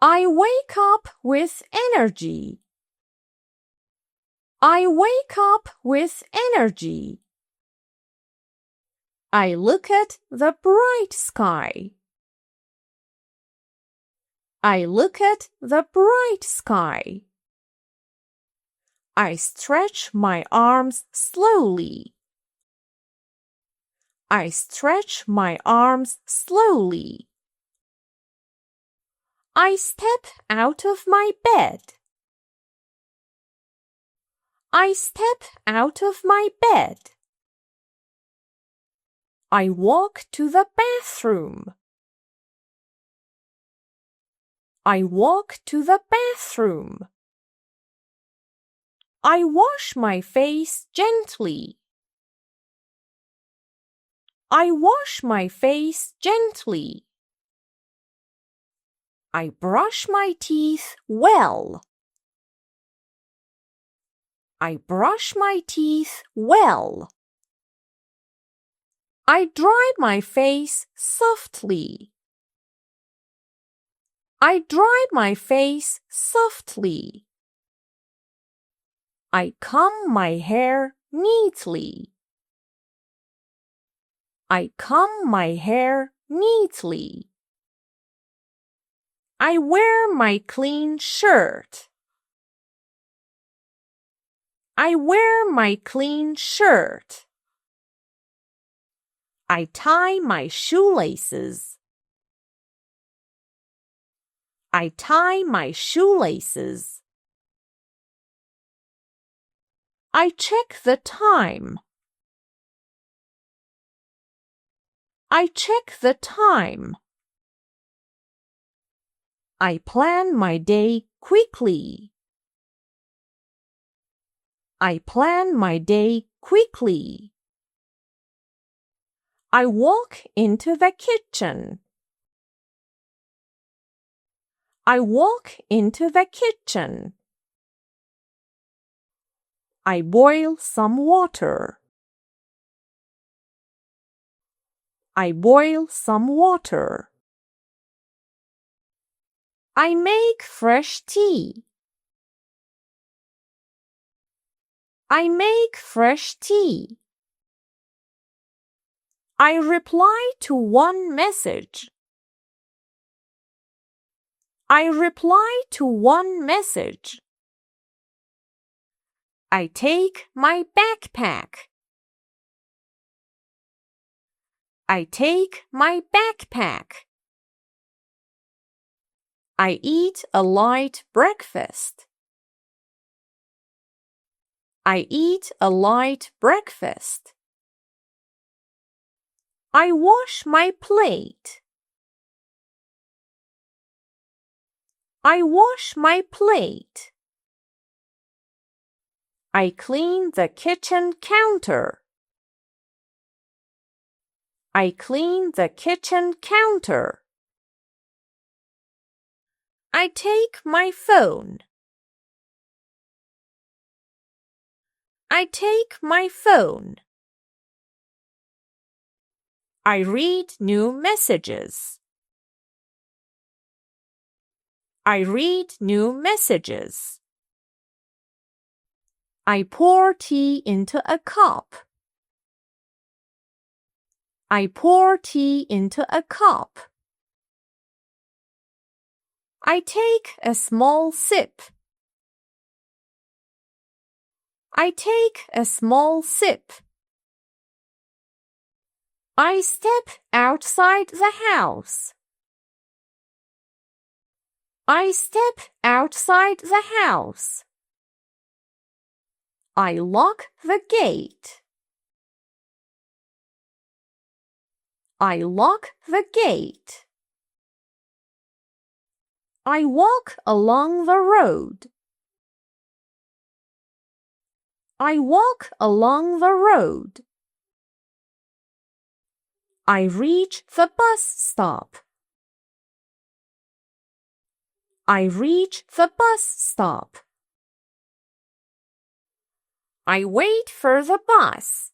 I wake up with energy. I wake up with energy. I look at the bright sky. I look at the bright sky. I stretch my arms slowly. I stretch my arms slowly. I step out of my bed. I step out of my bed. I walk to the bathroom. I walk to the bathroom. I wash my face gently. I wash my face gently. I brush my teeth well. I brush my teeth well. I dry my face softly. I dry my face softly. I comb my hair neatly. I comb my hair neatly. I wear my clean shirt. I wear my clean shirt. I tie my shoelaces. I tie my shoelaces. I check the time. I check the time. I plan my day quickly. I plan my day quickly. I walk into the kitchen. I walk into the kitchen. I boil some water. I boil some water. I make fresh tea. I make fresh tea. I reply to one message. I reply to one message. I take my backpack. I take my backpack. I eat a light breakfast. I eat a light breakfast. I wash my plate. I wash my plate. I clean the kitchen counter. I clean the kitchen counter. I take my phone. I take my phone. I read new messages. I read new messages. I pour tea into a cup. I pour tea into a cup. I take a small sip. I take a small sip. I step outside the house. I step outside the house. I lock the gate. I lock the gate. I walk along the road. I walk along the road. I reach the bus stop. I reach the bus stop. I wait for the bus.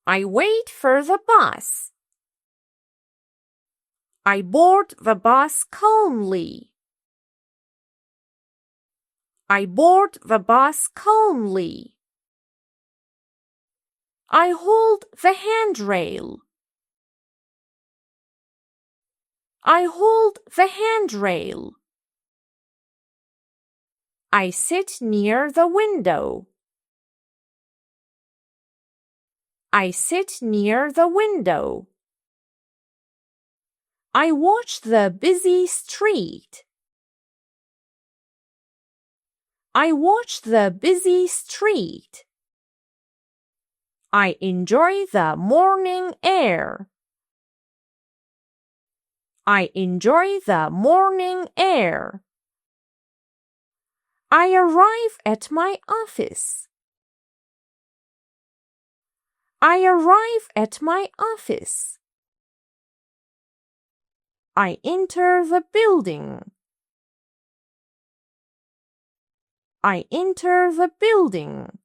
I wait for the bus. I board the bus calmly. I board the bus calmly. I hold the handrail. I hold the handrail. I sit near the window. I sit near the window. I watch the busy street. I watch the busy street. I enjoy the morning air. I enjoy the morning air. I arrive at my office. I arrive at my office. I enter the building. I enter the building.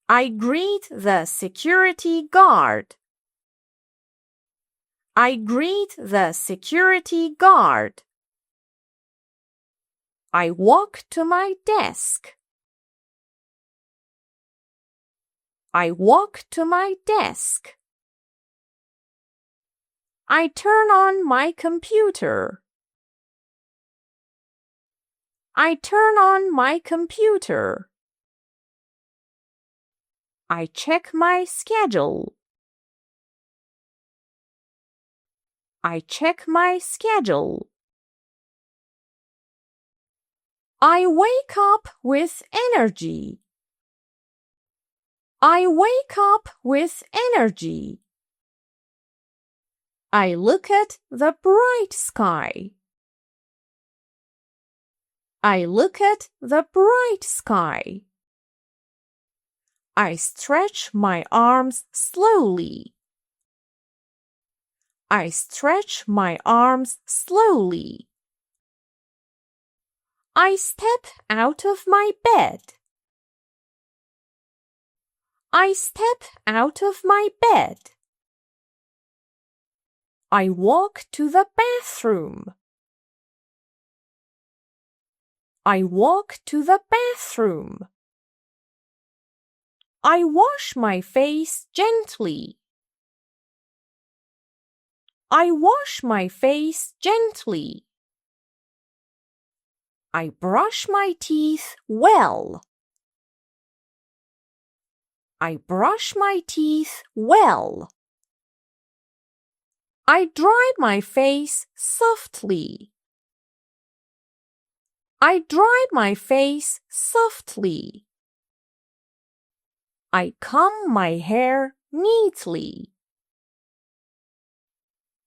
I greet the security guard. I greet the security guard. I walk to my desk. I walk to my desk. I turn on my computer. I turn on my computer. I check my schedule. I check my schedule. I wake up with energy. I wake up with energy. I look at the bright sky. I look at the bright sky. I stretch my arms slowly. I stretch my arms slowly. I step out of my bed. I step out of my bed. I walk to the bathroom. I walk to the bathroom. I wash my face gently. I wash my face gently. I brush my teeth well. I brush my teeth well. I dry my face softly. I dry my face softly. I comb my hair neatly.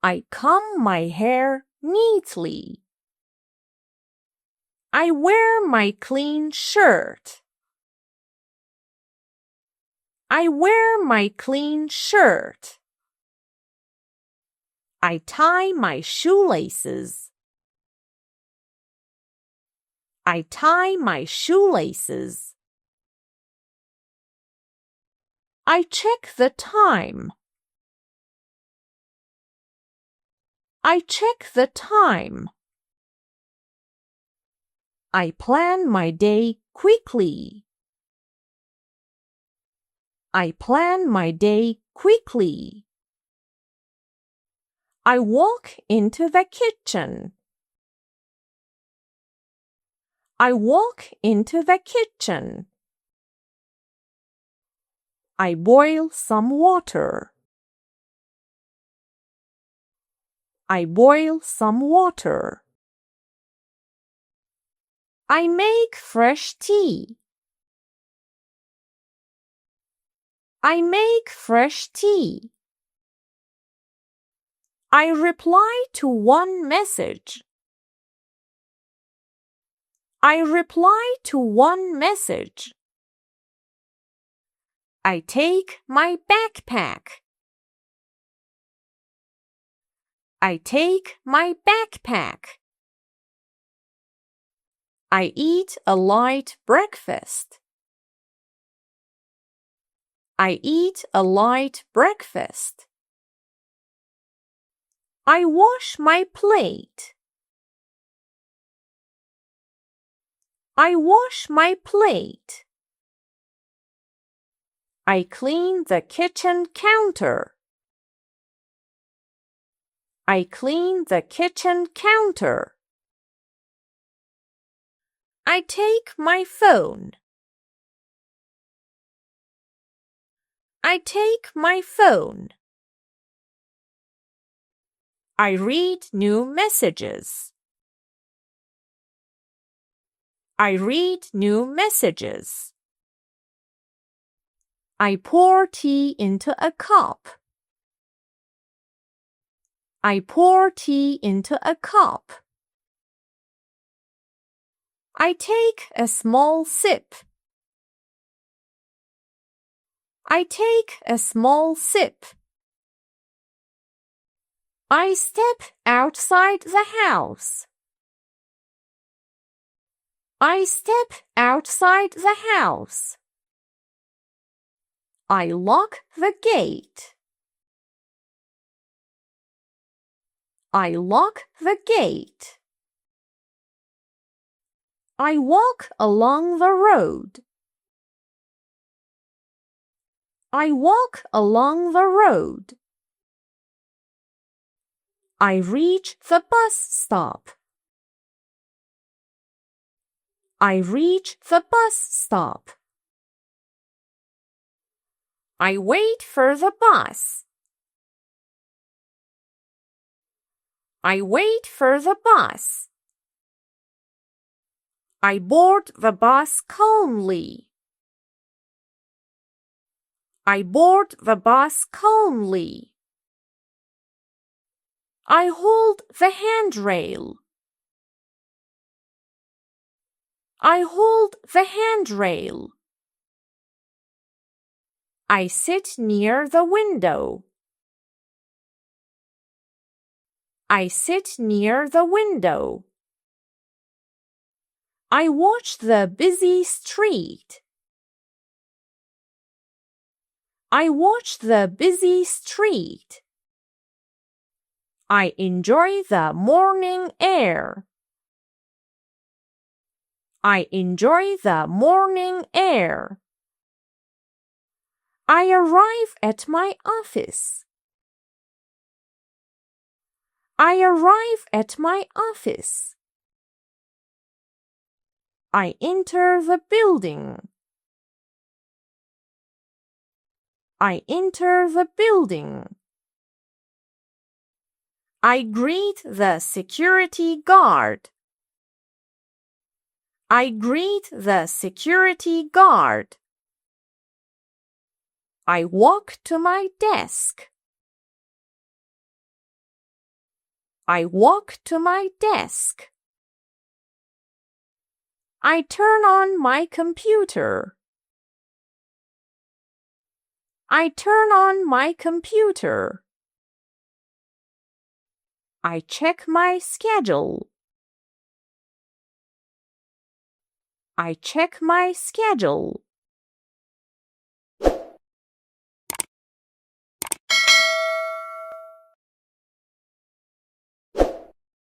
I comb my hair neatly. I wear my clean shirt. I wear my clean shirt. I tie my shoelaces. I tie my shoelaces. I check the time. I check the time. I plan my day quickly. I plan my day quickly. I walk into the kitchen. I walk into the kitchen. I boil some water. I boil some water. I make fresh tea. I make fresh tea. I reply to one message. I reply to one message. I take my backpack. I take my backpack. I eat a light breakfast. I eat a light breakfast. I wash my plate. I wash my plate. I clean the kitchen counter. I clean the kitchen counter. I take my phone. I take my phone. I read new messages. I read new messages. I pour tea into a cup. I pour tea into a cup. I take a small sip. I take a small sip. I step outside the house. I step outside the house. I lock the gate. I lock the gate. I walk along the road. I walk along the road. I reach the bus stop. I reach the bus stop. I wait for the bus. I wait for the bus. I board the bus calmly. I board the bus calmly. I hold the handrail. I hold the handrail. I sit near the window. I sit near the window. I watch the busy street. I watch the busy street. I enjoy the morning air. I enjoy the morning air. I arrive at my office. I arrive at my office. I enter the building. I enter the building. I greet the security guard. I greet the security guard. I walk to my desk. I walk to my desk. I turn on my computer. I turn on my computer. I check my schedule. I check my schedule.